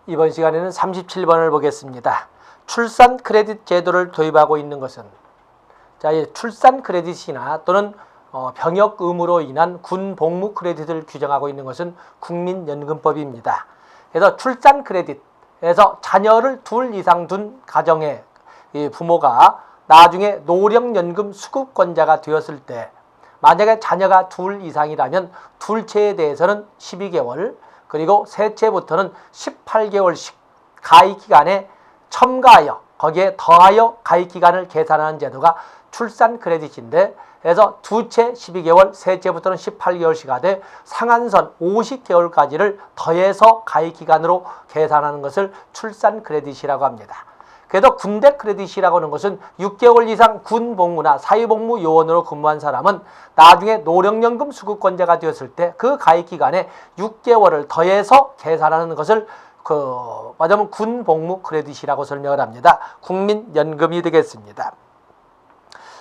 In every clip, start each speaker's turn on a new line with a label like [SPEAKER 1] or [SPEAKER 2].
[SPEAKER 1] 이번 시간에는 37번을 보겠습니다. 출산 크레딧 제도를 도입하고 있는 것은, 자, 이 출산 크레딧이나 또는 병역 의무로 인한 군 복무 크레딧을 규정하고 있는 것은 국민연금법입니다. 그래서 출산 크레딧에서 자녀를 둘 이상 둔 가정의 부모가 나중에 노령연금 수급권자가 되었을 때, 만약에 자녀가 둘 이상이라면 둘째에 대해서는 12개월, 그리고 셋째부터는 18개월씩 가입기간에 첨가하여 거기에 더하여 가입기간을 계산하는 제도가 출산 크레딧인데, 그래서 두채 12개월, 셋째부터는 18개월씩 하되 상한선 50개월까지를 더해서 가입기간으로 계산하는 것을 출산 크레딧이라고 합니다. 그래서 군대 크레딧이라고 하는 것은 6개월 이상 군 복무나 사회복무 요원으로 근무한 사람은 나중에 노령연금 수급권자가 되었을 때 그 가입기간에 6개월을 더해서 계산하는 것을 말하자면 군 복무 크레딧이라고 설명을 합니다. 국민연금이 되겠습니다.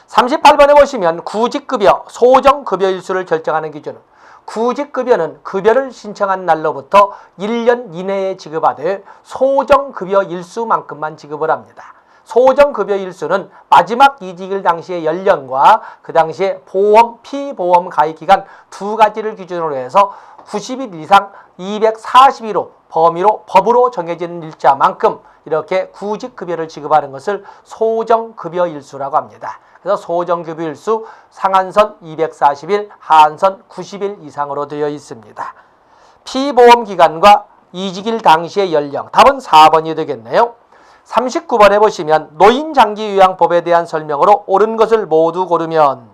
[SPEAKER 1] 38번에 보시면 구직급여, 소정급여일수를 결정하는 기준은, 구직급여는 급여를 신청한 날로부터 1년 이내에 지급하되 소정급여 일수만큼만 지급을 합니다. 소정급여 일수는 마지막 이직일 당시의 연령과 그 당시에 보험, 피보험 가입기간 두 가지를 기준으로 해서 90일 이상 240일로 범위로 법으로 정해진 일자만큼 이렇게 구직급여를 지급하는 것을 소정급여일수라고 합니다. 그래서 소정급여일수 상한선 240일, 하한선 90일 이상으로 되어 있습니다. 피보험기간과 이직일 당시의 연령, 답은 4번이 되겠네요. 39번에 보시면 노인장기요양법에 대한 설명으로 옳은 것을 모두 고르면,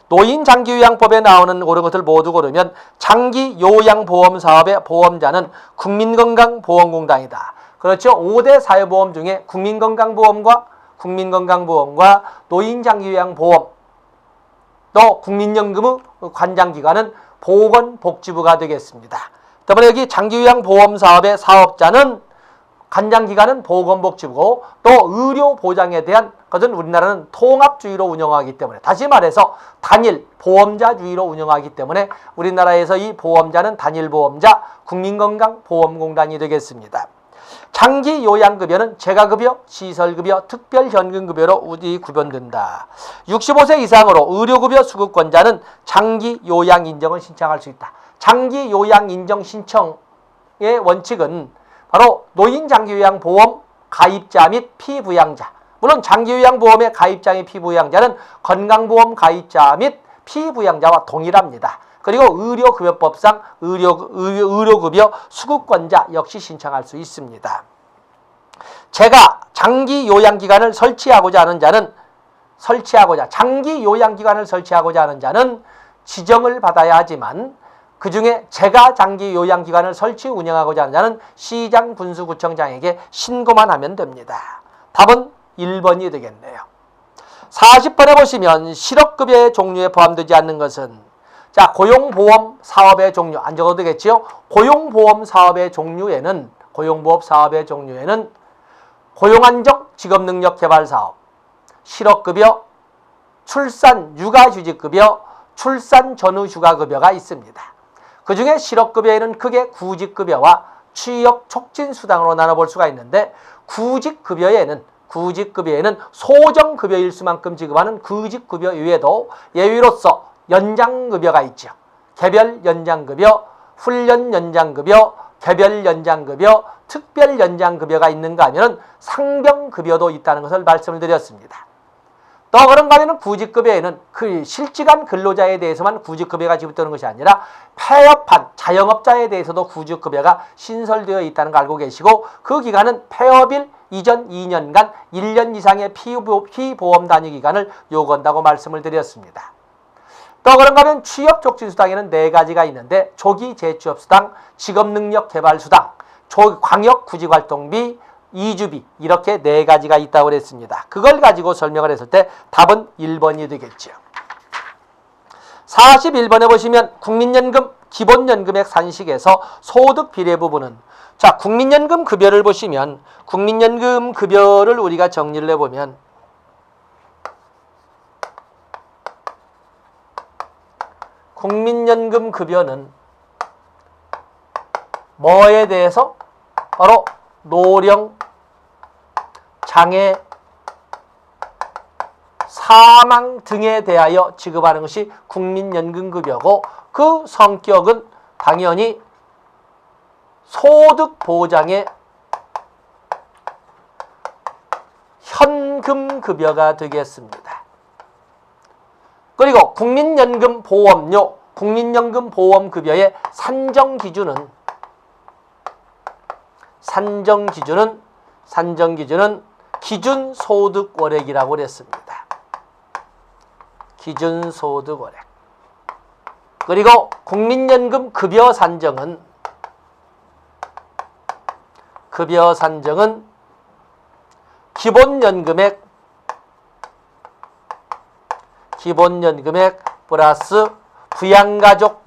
[SPEAKER 1] 노인장기요양법에 나오는 옳은 것을 모두 고르면 장기요양보험사업의 보험자는 국민건강보험공단이다. 그렇죠. 5대 사회보험 중에 국민건강보험과 노인장기요양보험, 또 국민연금의 관장기관은 보건복지부가 되겠습니다. 그다음에 여기 장기요양보험사업의 사업자는 관장기관은 보건복지부고, 또 의료보장에 대한 것은 우리나라는 통합주의로 운영하기 때문에, 다시 말해서 단일 보험자주의로 운영하기 때문에 우리나라에서 이 보험자는 단일보험자 국민건강보험공단이 되겠습니다. 장기요양급여는 재가급여, 시설급여, 특별현금급여로 구분된다. 65세 이상으로 의료급여 수급권자는 장기요양인정을 신청할 수 있다. 장기요양인정 신청의 원칙은 바로 노인장기요양보험 가입자 및 피부양자, 물론 장기요양보험의 가입자 및 피부양자는 건강보험 가입자 및 피부양자와 동일합니다. 그리고 의료급여법상 의료급여 수급권자 역시 신청할 수 있습니다. 제가 장기요양기관을 설치하고자 하는 자는 장기요양기관을 설치하고자 하는 자는 지정을 받아야 하지만, 그 중에 제가 장기요양기관을 설치 운영하고자 하는 자는 시장 군수구청장에게 신고만 하면 됩니다. 답은 1번이 되겠네요. 40번에 보시면 실업급여의 종류에 포함되지 않는 것은, 자, 고용보험 사업의 종류 안 적어도 되겠지요. 고용보험 사업의 종류에는 고용안정 직업능력개발사업, 실업급여, 출산 육아휴직급여, 출산 전후 휴가급여가 있습니다. 그 중에 실업급여에는 크게 구직급여와 취업촉진수당으로 나눠볼 수가 있는데, 구직급여에는 소정급여일수만큼 지급하는 구직급여 외에도 예외로서 연장급여가 있죠. 개별연장급여, 훈련연장급여, 개별연장급여, 특별연장급여가 있는가 하면 상병급여도 있다는 것을 말씀을 드렸습니다. 또 그런가 하면 구직급여에는 그 실직한 근로자에 대해서만 구직급여가 지급되는 것이 아니라 폐업한 자영업자에 대해서도 구직급여가 신설되어 있다는 걸 알고 계시고, 그 기간은 폐업일 이전 2년간 1년 이상의 피보험 단위 기간을 요구한다고 말씀을 드렸습니다. 또 그런가 하면 취업촉진수당에는 4가지가 있는데, 조기 재취업수당, 직업능력개발수당, 광역구직활동비, 이주비, 이렇게 4가지가 있다고 그랬습니다. 그걸 가지고 설명을 했을 때 답은 1번이 되겠죠. 41번에 보시면 국민연금 기본연금액 산식에서 소득 비례 부분은, 자, 국민연금 급여를 보시면 국민연금 급여를 우리가 정리를 해보면, 국민연금 급여는 뭐에 대해서? 바로 노령, 장애, 사망 등에 대하여 지급하는 것이 국민연금급여고 그 성격은 당연히 소득보장의 현금급여가 되겠습니다. 그리고 국민연금보험료, 국민연금보험급여의 산정기준은 기준소득월액이라고 그랬습니다. 기준소득월액. 그리고 국민연금 급여 산정은 기본연금액 플러스 부양가족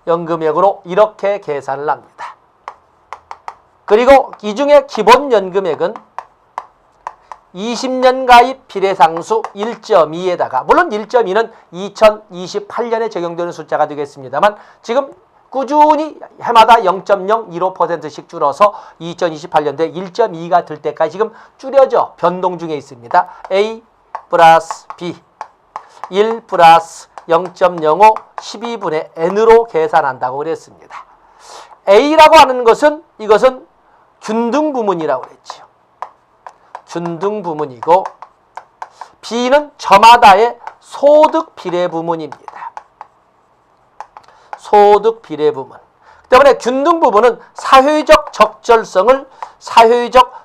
[SPEAKER 1] 연금액으로 이렇게 계산을 합니다. 그리고 이 중에 기본연금액은 20년 가입 비례상수 1.2에다가 물론 1.2는 2028년에 적용되는 숫자가 되겠습니다만 지금 꾸준히 해마다 0.015%씩 줄어서 2028년도에 1.2가 될 때까지 지금 줄여져 변동 중에 있습니다. A 플러스 B 1 플러스 0.05 12분의 N으로 계산한다고 그랬습니다. A라고 하는 것은 이것은 균등부문이라고 그랬죠. 균등부문이고 B는 저마다의 소득비례부문입니다. 소득비례부문. 때문에 균등부문은 사회적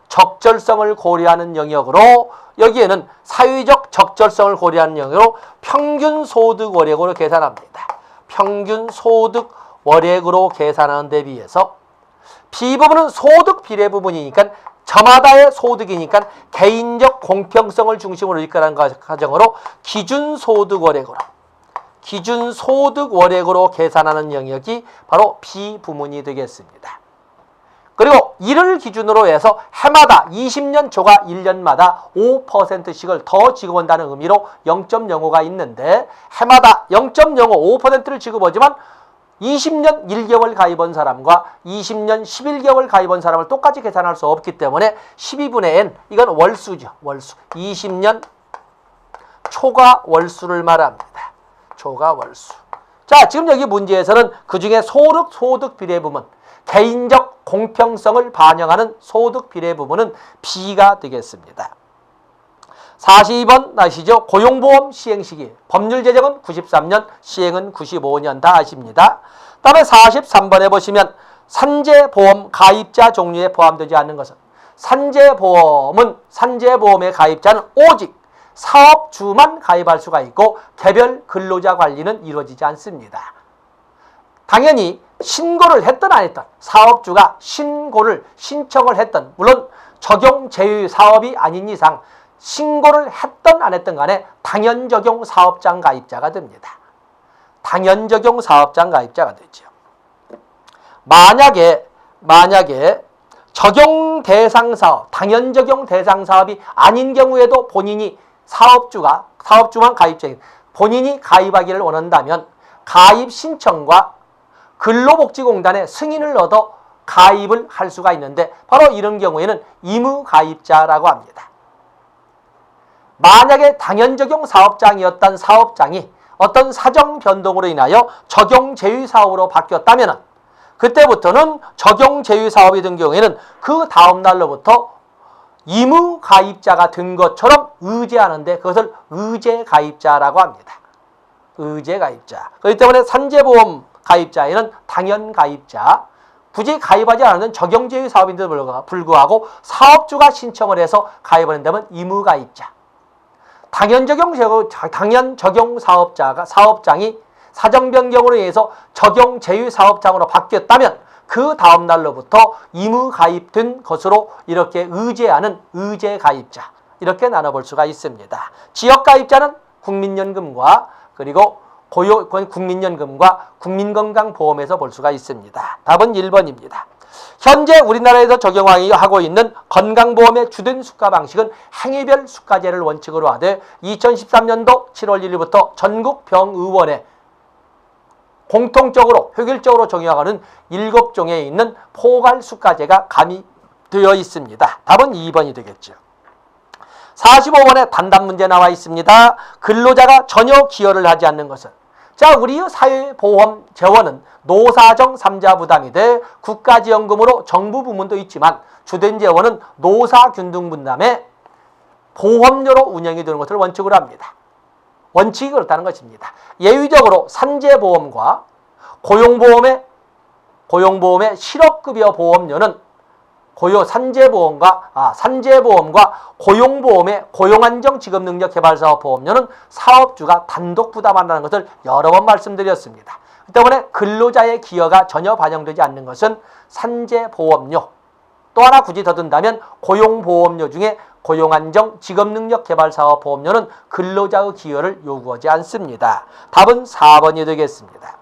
[SPEAKER 1] 적절성을 고려하는 영역으로 여기에는 사회적 적절성을 고려하는 영역으로 평균소득월액으로 계산합니다. 평균소득월액으로 계산하는 데 비해서 B부분은 소득비례부문이니까 저마다의 소득이니까 개인적 공평성을 중심으로 이끌어가는 과정으로 기준소득월액으로 계산하는 영역이 바로 B부문이 되겠습니다. 그리고 이를 기준으로 해서 해마다 20년 초과 1년마다 5%씩을 더 지급한다는 의미로 0.05가 있는데 해마다 0.05, 5%를 지급하지만 20년 1개월 가입한 사람과 20년 11개월 가입한 사람을 똑같이 계산할 수 없기 때문에 12분의 N, 이건 월수죠. 월수. 20년 초과 월수를 말합니다. 초과 월수. 자, 지금 여기 문제에서는 그중에 소득비례부문, 개인적 공평성을 반영하는 소득비례부문은 B가 되겠습니다. 42번 아시죠? 고용보험 시행시기. 법률 제정은 93년, 시행은 95년 다 아십니다. 다음에 43번에 보시면 산재보험 가입자 종류에 포함되지 않는 것은 산재보험의 가입자는 오직 사업주만 가입할 수가 있고 개별 근로자 관리는 이루어지지 않습니다. 당연히 신고를 했든 안 했든 사업주가 신청을 했든 물론 적용 제휴 사업이 아닌 이상 신고를 했든 안 했든 간에 당연적용 사업장 가입자가 됩니다. 당연적용 사업장 가입자가 되죠. 만약에 적용 대상 사업, 당연적용 대상 사업이 아닌 경우에도 본인이 사업주만 가입자인 본인이 가입하기를 원한다면 가입 신청과 근로복지공단의 승인을 얻어 가입을 할 수가 있는데 바로 이런 경우에는 의무가입자라고 합니다. 만약에 당연적용 사업장이었던 사업장이 어떤 사정 변동으로 인하여 적용 제휴 사업으로 바뀌었다면 그때부터는 적용 제휴 사업이 된 경우에는 그 다음 날로부터 의무가입자가 된 것처럼 의제하는데 그것을 의제가입자라고 합니다. 의제가입자. 그렇기 때문에 산재보험 가입자에는 당연가입자, 굳이 가입하지 않는 적용제휴 사업인데도 불구하고 사업주가 신청을 해서 가입한다면 의무가입자. 당연적용 사업장이 사정변경으로 인해서 적용제휴 사업장으로 바뀌었다면 그 다음 날로부터 의무가입된 것으로 이렇게 의제하는 의제가입자, 이렇게 나눠볼 수가 있습니다. 지역가입자는 국민연금과 그리고 국민연금과 국민건강보험에서 볼 수가 있습니다. 답은 1번입니다. 현재 우리나라에서 적용하고 있는 건강보험의 주된 수가 방식은 행위별 수가제를 원칙으로 하되 2013년도 7월 1일부터 전국 병의원에 공통적으로 효율적으로 적용하는 7종에 있는 포괄수가제가 가미되어 있습니다. 답은 2번이 되겠죠. 45번에 단답 문제 나와 있습니다. 근로자가 전혀 기여를 하지 않는 것은, 자, 우리 사회보험 재원은 노사정 3자 부담이 돼 국가지원금으로 정부 부문도 있지만 주된 재원은 노사균등 분담에 보험료로 운영이 되는 것을 원칙으로 합니다. 원칙이 그렇다는 것입니다. 예외적으로 산재보험과 고용보험의 실업급여 보험료는 산재보험과 고용보험의 고용안정직업능력개발사업 보험료는 사업주가 단독 부담한다는 것을 여러 번 말씀드렸습니다. 그 때문에 근로자의 기여가 전혀 반영되지 않는 것은 산재보험료, 또 하나 굳이 더 든다면 고용보험료 중에 고용안정직업능력개발사업 보험료는 근로자의 기여를 요구하지 않습니다. 답은 4번이 되겠습니다.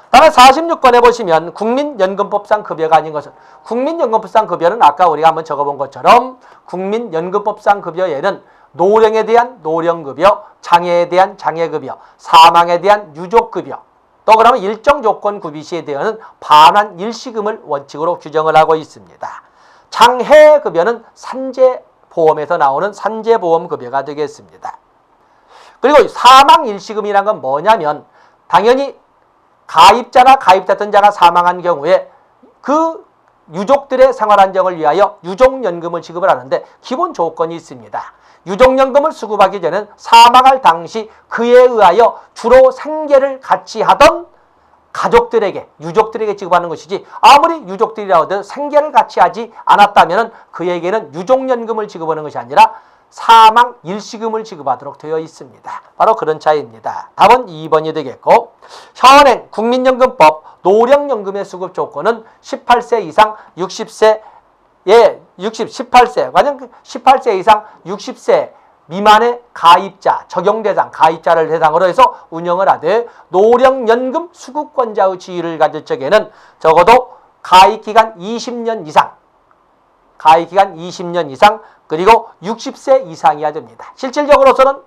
[SPEAKER 1] 다음에 46번에 보시면 국민연금법상 급여가 아닌 것은, 국민연금법상 급여는 아까 우리가 한번 적어본 것처럼 국민연금법상 급여에는 노령에 대한 노령급여, 장애에 대한 장애급여, 사망에 대한 유족급여, 또 그러면 일정 조건 구비 시에 대한 반환 일시금을 원칙으로 규정을 하고 있습니다. 장해급여는 산재보험에서 나오는 산재보험급여가 되겠습니다. 그리고 사망 일시금이란 건 뭐냐면 당연히 가입자나 가입됐던 자가 사망한 경우에 그 유족들의 생활안정을 위하여 유족연금을 지급을 하는데 기본 조건이 있습니다. 유족연금을 수급하기 전에는 사망할 당시 그에 의하여 주로 생계를 같이 하던 가족들에게, 유족들에게 지급하는 것이지, 아무리 유족들이라도 생계를 같이 하지 않았다면 그에게는 유족연금을 지급하는 것이 아니라 사망 일시금을 지급하도록 되어 있습니다. 바로 그런 차이입니다. 답은 2번이 되겠고, 현행 국민연금법 노령연금의 수급 조건은 18세 이상 18세 이상 60세 미만의 가입자, 적용대상, 가입자를 대상으로 해서 운영을 하되 노령연금 수급권자의 지위를 가질 적에는 적어도 가입기간 20년 이상 그리고 60세 이상이어야 됩니다. 실질적으로서는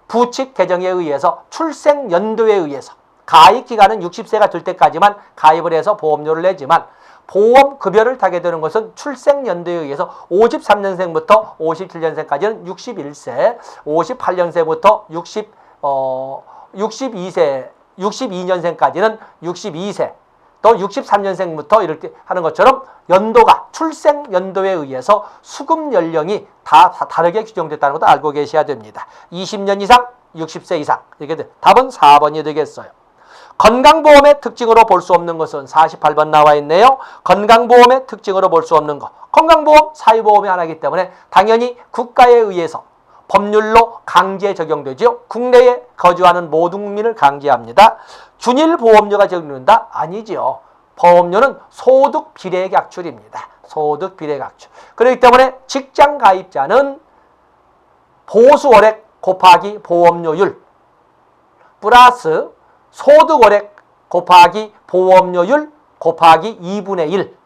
[SPEAKER 1] 부칙 개정에 의해서 출생연도에 의해서 가입기간은 60세가 될 때까지만 가입을 해서 보험료를 내지만 보험급여를 타게 되는 것은 출생연도에 의해서 53년생부터 57년생까지는 61세, 58년생부터 62년생까지는 62세, 또 63년생부터 이렇게 하는 것처럼 연도가 출생 연도에 의해서 수급 연령이 다 다르게 규정됐다는 것도 알고 계셔야 됩니다. 20년 이상, 60세 이상 이렇게 돼. 답은 4번이 되겠어요. 건강보험의 특징으로 볼 수 없는 것은 48번 나와 있네요. 건강보험의 특징으로 볼 수 없는 것. 건강보험 사회보험이 하나이기 때문에 당연히 국가에 의해서 법률로 강제 적용되죠. 국내에 거주하는 모든 국민을 강제합니다. 준일보험료가 적용된다? 아니죠. 보험료는 소득 비례각출입니다. 소득 비례각출. 그렇기 때문에 직장 가입자는 보수월액 곱하기 보험료율 플러스 소득월액 곱하기 보험료율 곱하기 2분의 1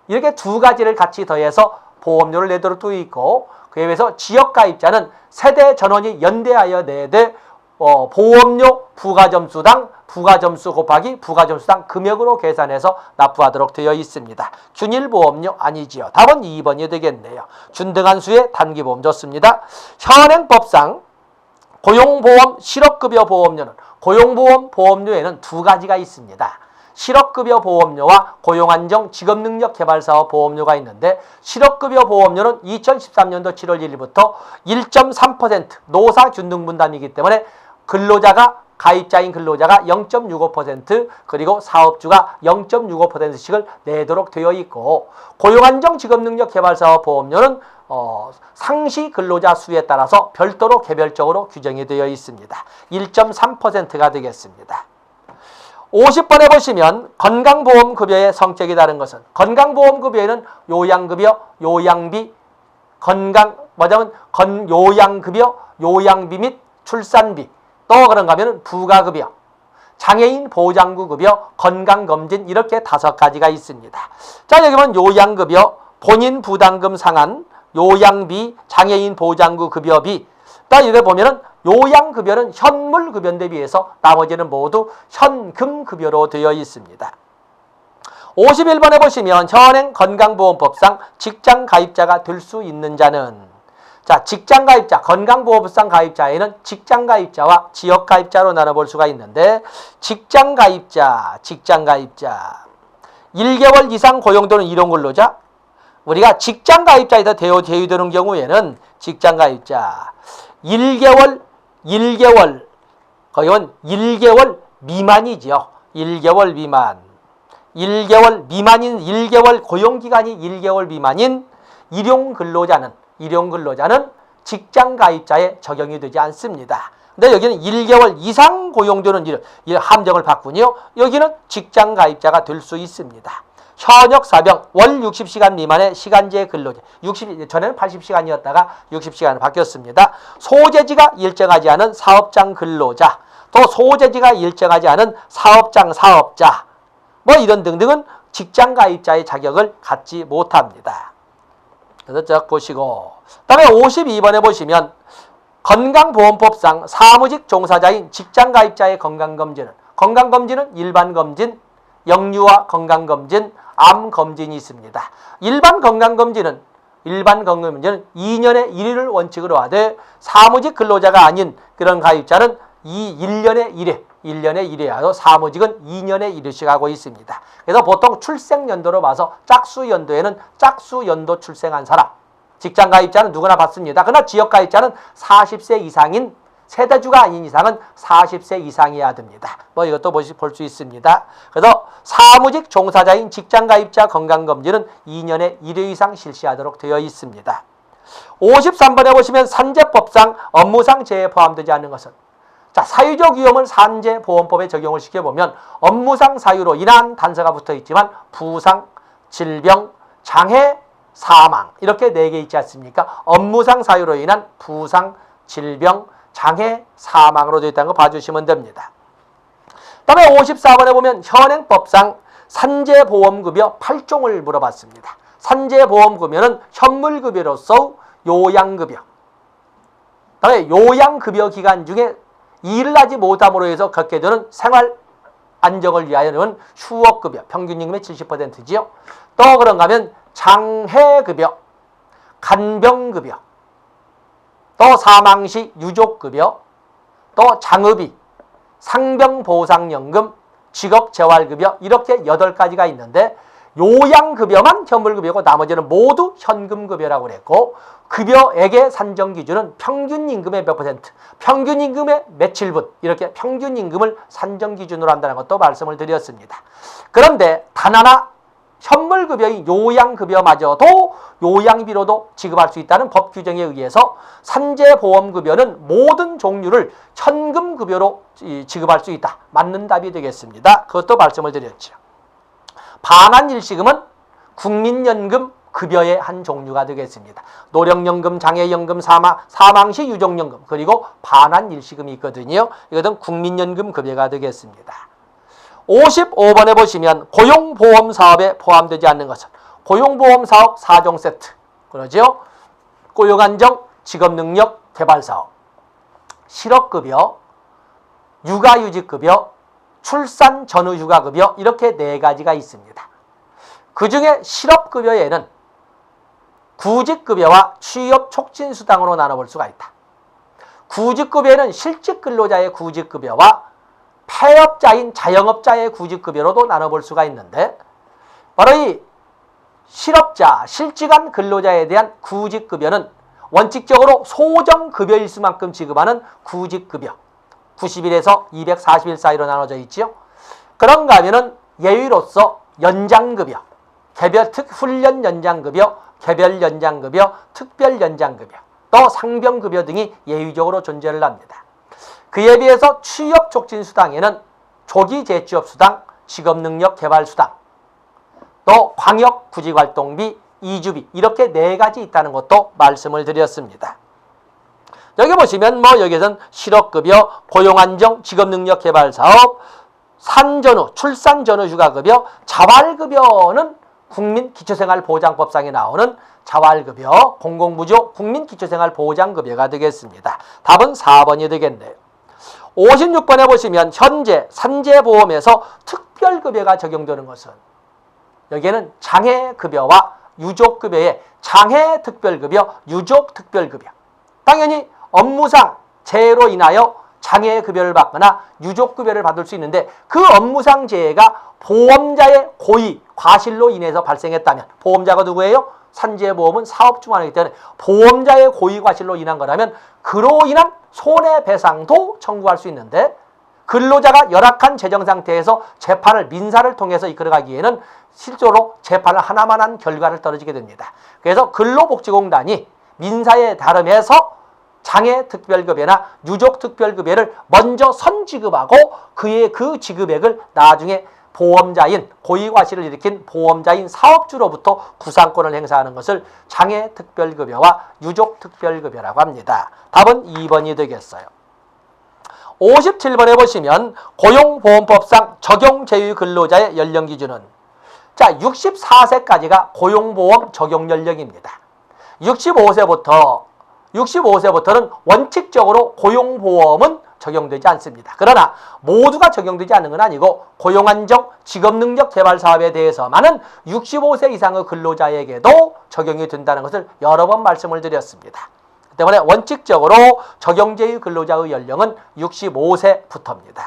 [SPEAKER 1] 이렇게 두 가지를 같이 더해서 보험료를 내도록 되어 있고, 그에 비해서 지역가입자는 세대 전원이 연대하여 내되 보험료 부가점수당 부가점수 곱하기 부가점수당 금액으로 계산해서 납부하도록 되어 있습니다. 균일보험료 아니지요. 답은 2번이 되겠네요. 준등한 수의 단기보험 좋습니다. 현행법상 고용보험 실업급여 보험료는 고용보험 보험료에는 두 가지가 있습니다. 실업급여 보험료와 고용안정 직업능력개발사업 보험료가 있는데, 실업급여 보험료는 2013년도 7월 1일부터 1.3% 노사균등분담이기 때문에 가입자인 근로자가 0.65% 그리고 사업주가 0.65%씩을 내도록 되어 있고, 고용안정 직업능력개발사업 보험료는 상시 근로자 수에 따라서 별도로 개별적으로 규정이 되어 있습니다. 1.3%가 되겠습니다. 50번에 보시면 건강보험급여의 성격이 다른 것은, 건강보험급여에는 요양급여, 요양비, 요양급여, 요양비 및 출산비, 또 그런가 하면 부가급여, 장애인 보장구 급여, 건강검진 이렇게 5가지가 있습니다. 자, 여기 보면 요양급여, 본인 부담금 상한, 요양비, 장애인 보장구 급여비, 또 여기 보면은 요양급여는 현물급여에 비해서 나머지는 모두 현금급여로 되어 있습니다. 51번에 보시면 현행 건강보험법상 직장가입자가 될 수 있는 자는, 자, 직장가입자, 건강보험법상 가입자에는 직장가입자와 지역가입자로 나눠볼 수가 있는데, 직장가입자 1개월 이상 고용되는 일용근로자, 우리가 직장가입자에서 대우되는 경우에는 직장가입자 1개월 거의 1개월 미만이죠. 1개월 미만. 1개월 고용기간이 1개월 미만인 일용근로자는 직장가입자에 적용이 되지 않습니다. 근데 여기는 1개월 이상 고용되는 함정을 받군요. 여기는 직장가입자가 될 수 있습니다. 현역 사병 월 60시간 미만의 시간제 근로자, 전에는 80시간이었다가 60시간으로 바뀌었습니다. 소재지가 일정하지 않은 사업장 근로자, 또 소재지가 일정하지 않은 사업자, 뭐 이런 등등은 직장가입자의 자격을 갖지 못합니다. 그래서 쭉 보시고, 그다음에 52번에 보시면 건강보험법상 사무직 종사자인 직장가입자의 건강검진은 일반검진, 영유아 건강검진, 암검진이 있습니다. 일반 건강검진은 2년에 1회를 원칙으로 하되, 사무직 근로자가 아닌 그런 가입자는 1년에 1회 하고, 사무직은 2년에 1회씩 하고 있습니다. 그래서 보통 출생연도로 봐서 짝수연도에는 짝수연도 출생한 사람, 직장가입자는 누구나 받습니다. 그러나 지역가입자는 40세 이상인, 세대주가 아닌 이상은 40세 이상이어야 됩니다. 뭐 이것도 볼 수 있습니다. 그래서 사무직 종사자인 직장가입자 건강검진은 2년에 1회 이상 실시하도록 되어 있습니다. 53번에 보시면 산재법상 업무상 재해에 포함되지 않는 것은, 자, 사유적 위험을 산재보험법에 적용을 시켜보면 업무상 사유로 인한 단서가 붙어 있지만 부상, 질병, 장애, 사망 이렇게 4개 있지 않습니까? 업무상 사유로 인한 부상, 질병, 장애, 사망으로 되어 있다는 거 봐주시면 됩니다. 다음에 54번에 보면 현행법상 산재보험급여 8종을 물어봤습니다. 산재보험급여는 현물급여로서 요양급여, 다음에 요양급여 기간 중에 일을 하지 못함으로 해서 겪게 되는 생활 안정을 위하여는 휴업급여, 평균임금의 70%지요. 또 그런가 하면 장해급여, 간병급여, 또 사망시 유족급여, 또 장의비, 상병보상연금, 직업재활급여 이렇게 8가지가 있는데, 요양급여만 현물급여고 나머지는 모두 현금급여라고 그랬고, 급여액의 산정기준은 평균임금의 몇 %, 평균임금의 며칠분 이렇게 평균임금을 산정기준으로 한다는 것도 말씀을 드렸습니다. 그런데 단 하나 현물급여인 요양급여마저도 요양비로도 지급할 수 있다는 법 규정에 의해서 산재보험급여는 모든 종류를 현금급여로 지급할 수 있다. 맞는 답이 되겠습니다. 그것도 말씀을 드렸죠. 반환일시금은 국민연금 급여의 한 종류가 되겠습니다. 노령연금, 장애연금, 사망시 유족연금, 그리고 반환일시금이 있거든요. 이것은 국민연금 급여가 되겠습니다. 55번에 보시면 고용보험사업에 포함되지 않는 것은 고용보험사업 4종 세트, 그러죠? 고용안정, 직업능력, 개발사업, 실업급여, 육아휴직급여, 출산 전후휴가급여 이렇게 4가지가 있습니다. 그 중에 실업급여에는 구직급여와 취업촉진수당으로 나눠볼 수가 있다. 구직급여에는 실직근로자의 구직급여와 폐업자인 자영업자의 구직급여로도 나눠볼 수가 있는데, 바로 이 실업자, 실직한 근로자에 대한 구직급여는 원칙적으로 소정급여일 수만큼 지급하는 구직급여, 90일에서 240일 사이로 나눠져 있지요. 그런가 하면은 예외로서 연장급여, 훈련 연장급여, 개별 연장급여, 특별 연장급여, 또 상병급여 등이 예외적으로 존재를 합니다. 그에 비해서 취업촉진수당에는 조기 재취업수당, 직업능력 개발수당, 또 광역구직활동비, 이주비 이렇게 4가지 있다는 것도 말씀을 드렸습니다. 여기 보시면 여기에서는 실업급여, 고용안정, 직업능력 개발사업, 산전후, 출산전후 휴가급여, 자활급여는 국민기초생활보장법상에 나오는 자활급여, 공공부조 국민기초생활보장급여가 되겠습니다. 답은 4번이 되겠네요. 56번에 보시면 현재 산재보험에서 특별급여가 적용되는 것은, 여기에는 장애급여와 유족급여의 장애특별급여, 유족특별급여. 당연히 업무상 재해로 인하여 장애급여를 받거나 유족급여를 받을 수 있는데, 그 업무상 재해가 보험자의 고의, 과실로 인해서 발생했다면, 보험자가 누구예요? 산재보험은 사업주관이기 때문에 보험자의 고의 과실로 인한 거라면 그로 인한 손해배상도 청구할 수 있는데, 근로자가 열악한 재정상태에서 재판을 민사를 통해서 이끌어가기에는 실제로 재판을 하나만 한 결과를 떨어지게 됩니다. 그래서 근로복지공단이 민사에 다름해서 장애특별급여나 유족특별급여를 먼저 선지급하고 그의 그 지급액을 나중에 보험자인, 고의과실을 일으킨 보험자인 사업주로부터 구상권을 행사하는 것을 장애특별급여와 유족특별급여라고 합니다. 답은 2번이 되겠어요. 57번에 보시면 고용보험법상 적용제휴 근로자의 연령기준은, 자, 64세까지가 고용보험 적용연령입니다. 65세부터는 원칙적으로 고용보험은 적용되지 않습니다. 그러나 모두가 적용되지 않는 건 아니고, 고용안정, 직업능력 개발 사업에 대해서만은 65세 이상의 근로자에게도 적용이 된다는 것을 여러 번 말씀을 드렸습니다. 때문에 원칙적으로 적용제휴 근로자의 연령은 65세부터입니다.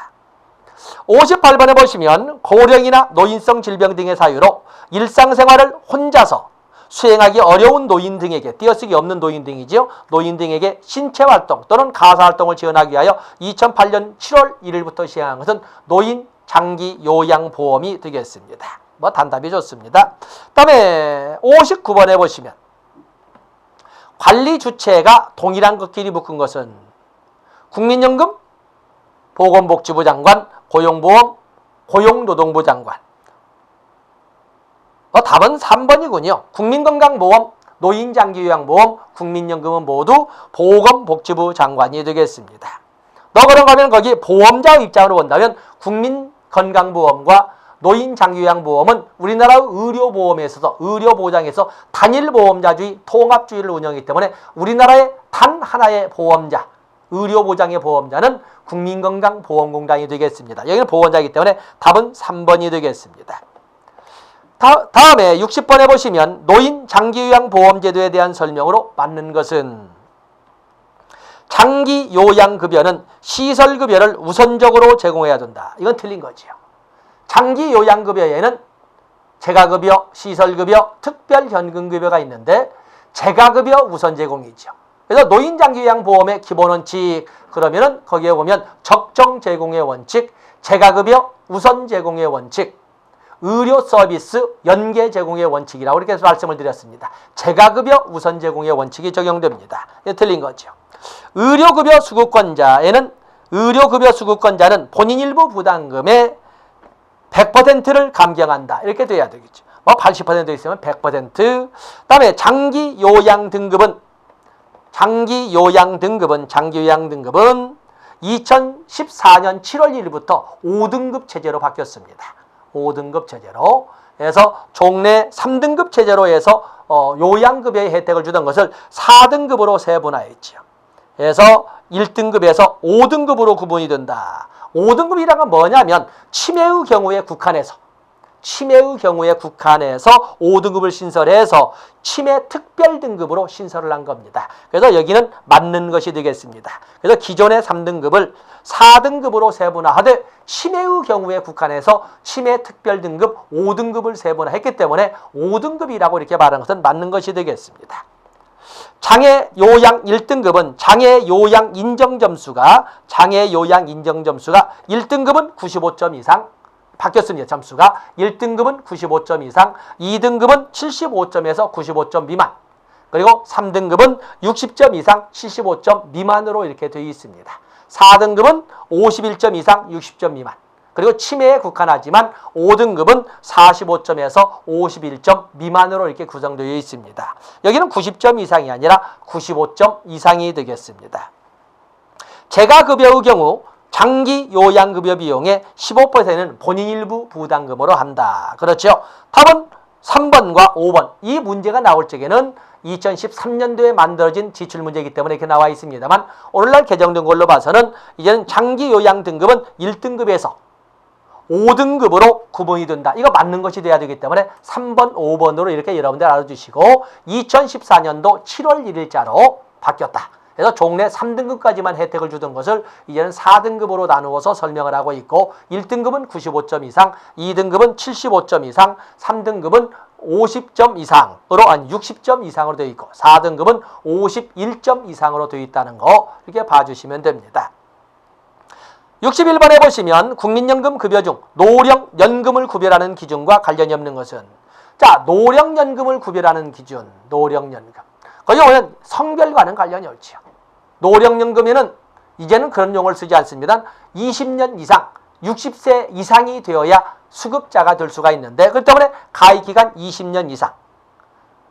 [SPEAKER 1] 58번에 보시면 고령이나 노인성 질병 등의 사유로 일상생활을 혼자서 수행하기 어려운 노인 등에게, 띄어쓰기 없는 노인 등이지요. 노인 등에게 신체활동 또는 가사활동을 지원하기 위하여 2008년 7월 1일부터 시행한 것은 노인 장기 요양보험이 되겠습니다. 뭐 단답이 좋습니다. 그 다음에 59번에 보시면 관리 주체가 동일한 것끼리 묶은 것은 국민연금, 보건복지부 장관, 고용보험, 고용노동부 장관. 답은 3번이군요. 국민건강보험, 노인장기요양보험, 국민연금은 모두 보건복지부 장관이 되겠습니다. 그런가 하면 거기 보험자의 입장으로 본다면 국민건강보험과 노인장기요양보험은 우리나라의 의료보험에 있어서, 의료보장에서 단일보험자주의, 통합주의를 운영하기 때문에 우리나라의 단 하나의 보험자, 의료보장의 보험자는 국민건강보험공단이 되겠습니다. 여기는 보험자이기 때문에 답은 3번이 되겠습니다. 다음에 60번에 보시면 노인 장기요양보험제도에 대한 설명으로 맞는 것은, 장기요양급여는 시설급여를 우선적으로 제공해야 된다. 이건 틀린 거죠. 장기요양급여에는 재가급여, 시설급여, 특별현금급여가 있는데 재가급여 우선 제공이죠. 그래서 노인장기요양보험의 기본원칙, 그러면은 거기에 보면 적정 제공의 원칙, 재가급여 우선 제공의 원칙, 의료 서비스 연계 제공의 원칙이라고 이렇게 말씀을 드렸습니다. 재가급여 우선 제공의 원칙이 적용됩니다. 이게 틀린 거죠. 의료급여 수급권자는 본인 일부 부담금의 100%를 감경한다. 이렇게 돼야 되겠죠. 80% 있으면 100%. 그다음에 장기요양 등급은 2014년 7월 1일부터 5등급 체제로 바뀌었습니다. 5등급 체제로 해서 종래 3등급 체제로 해서 요양급여의 혜택을 주던 것을 4등급으로 세분화했죠. 그래서 1등급에서 5등급으로 구분이 된다. 5등급이라는 건 뭐냐면 치매의 경우에 국한해서 5등급을 신설해서 치매 특별 등급으로 신설을 한 겁니다. 그래서 여기는 맞는 것이 되겠습니다. 그래서 기존의 3등급을 4등급으로 세분화하되 치매의 경우에 국한해서 치매 특별 등급 5등급을 세분화했기 때문에 5등급이라고 이렇게 말하는 것은 맞는 것이 되겠습니다. 장애요양 1등급은 장애요양 인정점수가 1등급은 95점 이상 바뀌었습니다. 점수가 1등급은 95점 이상, 2등급은 75점에서 95점 미만, 그리고 3등급은 60점 이상 75점 미만으로 이렇게 되어 있습니다. 4등급은 51점 이상 60점 미만, 그리고 치매에 국한하지만 5등급은 45점에서 51점 미만으로 이렇게 구성되어 있습니다. 여기는 90점 이상이 아니라 95점 이상이 되겠습니다. 재가급여의 경우 장기 요양급여 비용의 15%는 본인 일부 부담금으로 한다. 그렇죠? 답은 3번과 5번 이 문제가 나올 적에는 2013년도에 만들어진 지출문제이기 때문에 이렇게 나와 있습니다만 오늘날 개정된 걸로 봐서는 이제는 장기요양 등급은 1등급에서 5등급으로 구분이 된다. 이거 맞는 것이 돼야 되기 때문에 3번, 5번으로 이렇게 여러분들 알아주시고 2014년도 7월 1일자로 바뀌었다. 그래서 종래 3등급까지만 혜택을 주던 것을 이제는 4등급으로 나누어서 설명을 하고 있고 1등급은 95점 이상, 2등급은 75점 이상, 3등급은 50점 이상으로 60점 이상으로 되어 있고 4등급은 51점 이상으로 되어 있다는 거 이렇게 봐주시면 됩니다. 61번에 보시면 국민연금 급여 중 노령연금을 구별하는 기준과 관련이 없는 것은 자 노령연금을 구별하는 기준 노령연금 거기 보면 성별과는 관련이 없지요. 노령연금에는 이제는 그런 용어를 쓰지 않습니다. 20년 이상 60세 이상이 되어야 수급자가 될 수가 있는데 그렇기 때문에 가입기간 20년 이상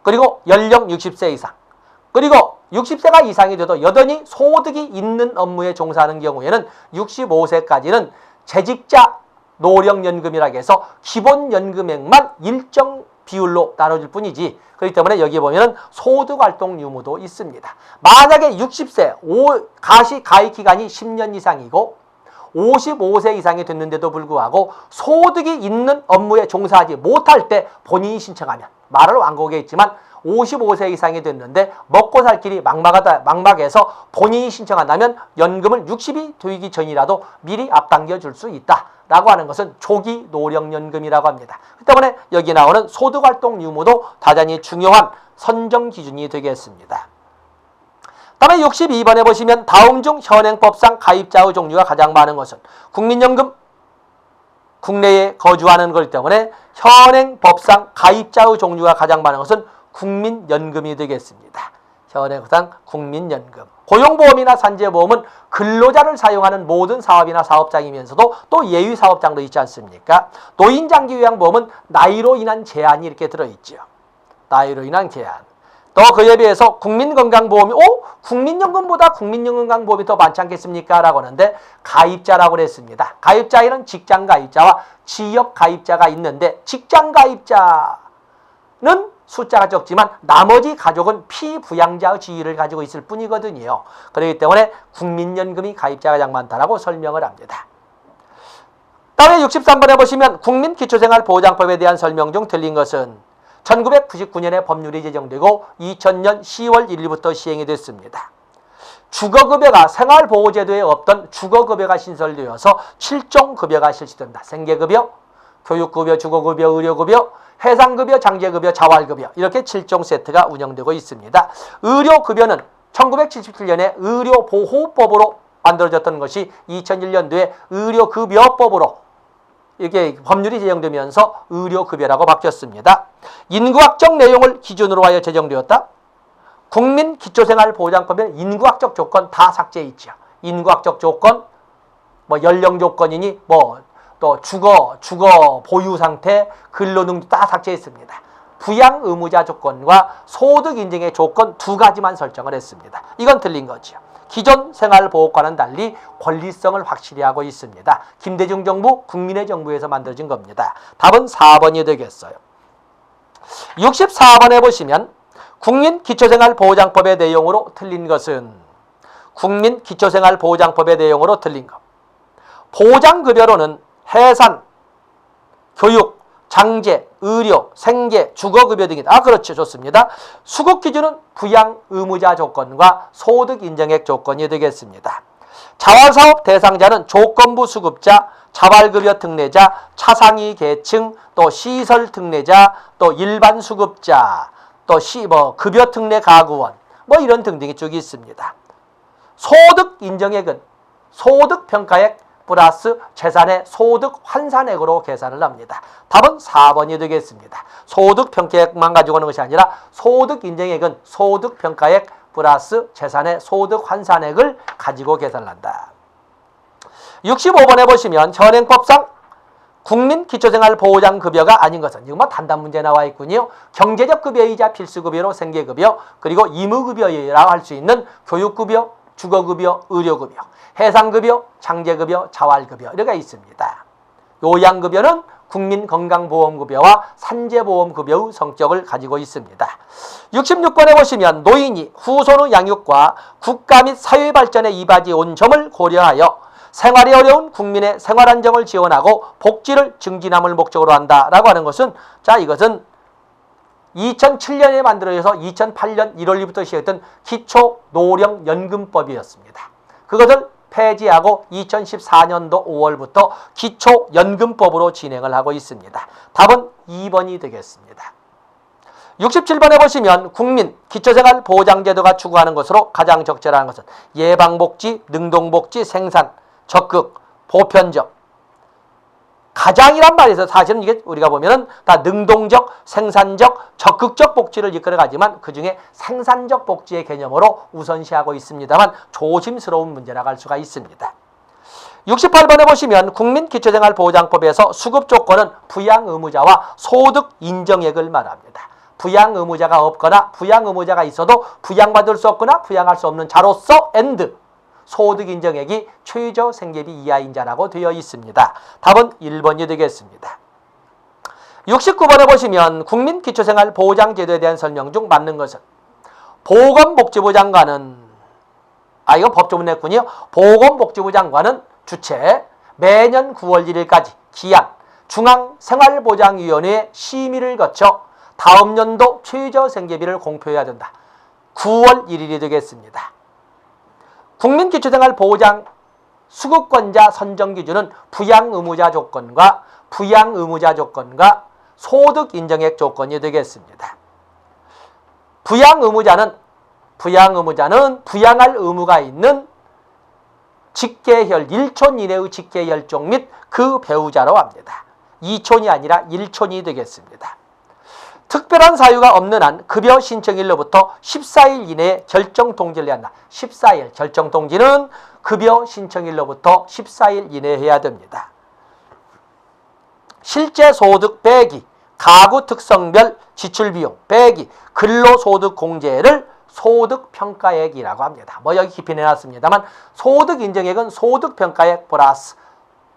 [SPEAKER 1] 그리고 연령 60세 이상 그리고 60세가 이상이 돼도 여전히 소득이 있는 업무에 종사하는 경우에는 65세까지는 재직자 노령연금이라고 해서 기본연금액만 일정 비율로 나눠줄 뿐이지 그렇기 때문에 여기 보면 소득활동 유무도 있습니다. 만약에 60세 가입기간이 10년 이상이고 55세 이상이 됐는데도 불구하고 소득이 있는 업무에 종사하지 못할 때 본인이 신청하면 말을 완곡에 있지만 55세 이상이 됐는데 먹고 살 길이 막막해서 본인이 신청한다면 연금을 60이 되기 전이라도 미리 앞당겨 줄 수 있다라고 하는 것은 조기 노령연금이라고 합니다. 그 때문에 여기 나오는 소득활동 유무도 대단히 중요한 선정 기준이 되겠습니다. 다음에 62번에 보시면 다음 중 현행법상 가입자의 종류가 가장 많은 것은 국민연금 국내에 거주하는 것이기 때문에 현행법상 가입자의 종류가 가장 많은 것은 국민연금이 되겠습니다. 현행상 국민연금. 고용보험이나 산재보험은 근로자를 사용하는 모든 사업이나 사업장이면서도 또 예외사업장도 있지 않습니까? 노인장기요양보험은 나이로 인한 제한이 이렇게 들어있죠. 나이로 인한 제한. 또 그에 비해서 국민건강보험이 국민연금보다 국민건강보험이 더 많지 않겠습니까? 라고 하는데 가입자라고 그랬습니다. 가입자에는 직장가입자와 지역가입자가 있는데 직장가입자는 숫자가 적지만 나머지 가족은 피부양자의 지위를 가지고 있을 뿐이거든요. 그렇기 때문에 국민연금이 가입자가 가장 많다라고 설명을 합니다. 다음에 63번에 보시면 국민기초생활보장법에 대한 설명 중 틀린 것은 1999년에 법률이 제정되고 2000년 10월 1일부터 시행이 됐습니다. 주거급여가 생활보호제도에 없던 주거급여가 신설되어서 7종 급여가 실시된다. 생계급여, 교육급여, 주거급여, 의료급여, 해상급여, 장제급여, 자활급여 이렇게 7종 세트가 운영되고 있습니다. 의료급여는 1977년에 의료보호법으로 만들어졌던 것이 2001년도에 의료급여법으로 이게 법률이 제정되면서 의료급여라고 바뀌었습니다. 인구학적 내용을 기준으로 하여 제정되었다. 국민기초생활보장법에는 인구학적 조건 다 삭제해 있죠. 인구학적 조건, 연령 조건이니 또 주거 보유 상태, 근로능력 다 삭제했습니다. 부양 의무자 조건과 소득 인증의 조건 두 가지만 설정을 했습니다. 이건 틀린 거죠. 기존 생활보호과는 달리 권리성을 확실히 하고 있습니다. 김대중 정부, 국민의 정부에서 만들어진 겁니다. 답은 4번이 되겠어요. 64번에 보시면 국민기초생활보장법의 내용으로 틀린 것은 국민기초생활보장법의 내용으로 틀린 것. 보장급여로는 해산, 교육, 장제, 의료, 생계, 주거급여 등이다. 그렇죠. 좋습니다. 수급기준은 부양 의무자 조건과 소득 인정액 조건이 되겠습니다. 자활사업 대상자는 조건부 수급자, 자활급여 특례자, 차상위 계층, 또 시설 특례자, 또 일반 수급자, 또 급여 특례 가구원, 이런 등등이 쭉 있습니다. 소득 인정액은 소득평가액 플러스 재산의 소득 환산액으로 계산을 합니다. 답은 4번이 되겠습니다. 소득평가액만 가지고 오는 것이 아니라 소득인정액은 소득평가액 플러스 재산의 소득 환산액을 가지고 계산을 한다. 65번에 보시면 현행법상 국민기초생활보장급여가 아닌 것은 이거 단답 문제 나와 있군요. 경제적 급여이자 필수급여로 생계급여 그리고 의무급여라고 할 수 있는 교육급여, 주거급여, 의료급여, 해상급여, 장제급여, 자활급여 이렇게 있습니다. 요양급여는 국민건강보험급여와 산재보험급여의 성격을 가지고 있습니다. 66번에 보시면 노인이 후손의 양육과 국가 및 사회 발전에 이바지 온 점을 고려하여 생활이 어려운 국민의 생활 안정을 지원하고 복지를 증진함을 목적으로 한다라고 하는 것은, 자, 이것은 2007년에 만들어져서 2008년 1월부터 시작했던 기초노령연금법이었습니다. 그것을 폐지하고 2014년도 5월부터 기초연금법으로 진행을 하고 있습니다. 답은 2번이 되겠습니다. 67번에 보시면 국민 기초생활보장제도가 추구하는 것으로 가장 적절한 것은 예방복지, 능동복지, 생산, 적극, 보편적. 가장이란 말에서 사실은 이게 우리가 보면은 다 능동적, 생산적, 적극적 복지를 이끌어가지만 그 중에 생산적 복지의 개념으로 우선시하고 있습니다만 조심스러운 문제라고 할 수가 있습니다. 68번에 보시면 국민기초생활보장법에서 수급 조건은 부양의무자와 소득 인정액을 말합니다. 부양의무자가 없거나 부양의무자가 있어도 부양받을 수 없거나 부양할 수 없는 자로서 and 소득 인정액이 최저 생계비 이하인 자라고 되어 있습니다. 답은 1번이 되겠습니다. 69번에 보시면 국민기초생활보장제도에 대한 설명 중 맞는 것은 보건복지부 장관은, 이거 법조문 냈군요. 보건복지부 장관은 주최 매년 9월 1일까지 기한 중앙생활보장위원회의 심의를 거쳐 다음 연도 최저 생계비를 공표해야 된다. 9월 1일이 되겠습니다. 국민기초생활보장 수급권자 선정 기준은 부양의무자 조건과 소득 인정액 조건이 되겠습니다. 부양의무자는 부양할 의무가 있는 직계혈 1촌 이내의 직계혈종 및 그 배우자로 합니다. 2촌이 아니라 1촌이 되겠습니다. 특별한 사유가 없는 한 급여 신청일로부터 14일 이내에 결정 통지를 해야 한다. 14일 결정 통지는 급여 신청일로부터 14일 이내에 해야 됩니다. 실제 소득 빼기, 가구 특성별 지출 비용 빼기, 근로소득 공제를 소득평가액이라고 합니다. 여기 깊이 내놨습니다만 소득 인정액은 소득평가액 플러스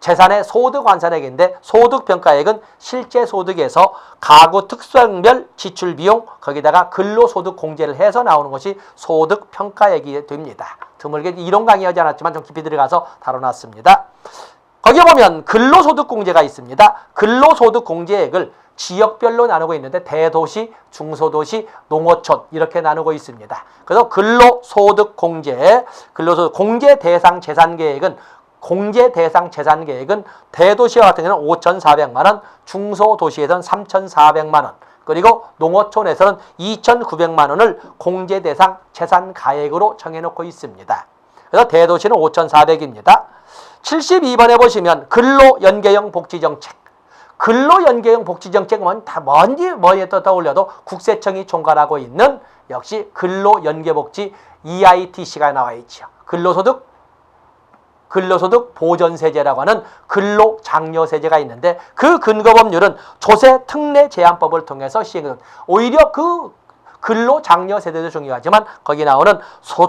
[SPEAKER 1] 재산의 소득 환산액인데 소득평가액은 실제 소득에서 가구 특성별 지출 비용 거기다가 근로소득 공제를 해서 나오는 것이 소득평가액이 됩니다. 드물게 이론 강의하지 않았지만 좀 깊이 들어가서 다뤄놨습니다. 거기에 보면 근로소득 공제가 있습니다. 근로소득 공제액을 지역별로 나누고 있는데 대도시, 중소도시, 농어촌 이렇게 나누고 있습니다. 그래서 근로소득 공제 공제 대상 재산 계획은 대도시와 같은 경우는 5,400만 원, 중소도시에서는 3,400만 원, 그리고 농어촌에서는 2,900만 원을 공제 대상 재산 가액으로 정해놓고 있습니다. 그래서 대도시는 5,400입니다. 72번에 보시면 근로연계형 복지정책. 근로연계형 복지정책은 다 뭐에 떠올려도 국세청이 총괄하고 있는 역시 근로연계복지 EITC가 나와 있죠. 근로소득 보전세제라고 하는 근로장려세제가 있는데 그 근거법률은 조세특례제한법을 통해서 시행됩니다. 오히려 그 근로장려세대도 중요하지만 거기 나오는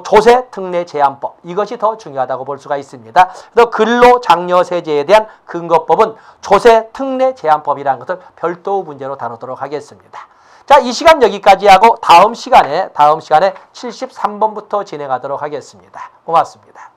[SPEAKER 1] 조세특례제한법 이것이 더 중요하다고 볼 수가 있습니다. 그래서 근로장려세제에 대한 근거법은 조세특례제한법이라는 것을 별도 문제로 다루도록 하겠습니다. 자, 이 시간 여기까지 하고 다음 시간에 73번부터 진행하도록 하겠습니다. 고맙습니다.